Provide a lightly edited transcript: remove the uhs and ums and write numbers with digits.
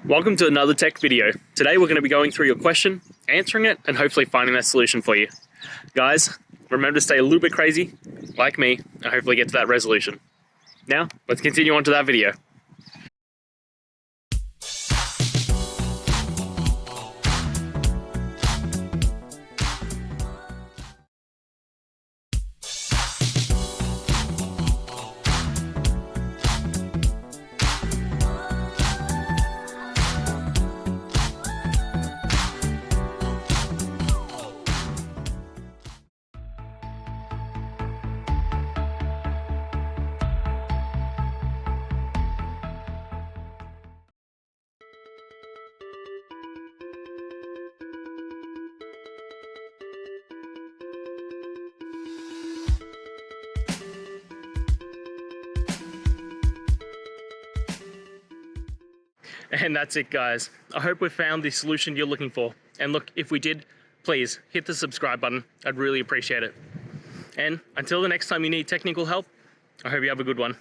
Welcome to another tech video. Today we're going to be going through your question, answering it, and hopefully finding that solution for you. Guys, remember to stay a little bit crazy, like me, and hopefully get to that resolution. Now, let's continue on to that video. And that's it, guys. I hope we found the solution you're looking for. And look, if we did, please hit the subscribe button. I'd really appreciate it. And until the next time you need technical help, I hope you have a good one.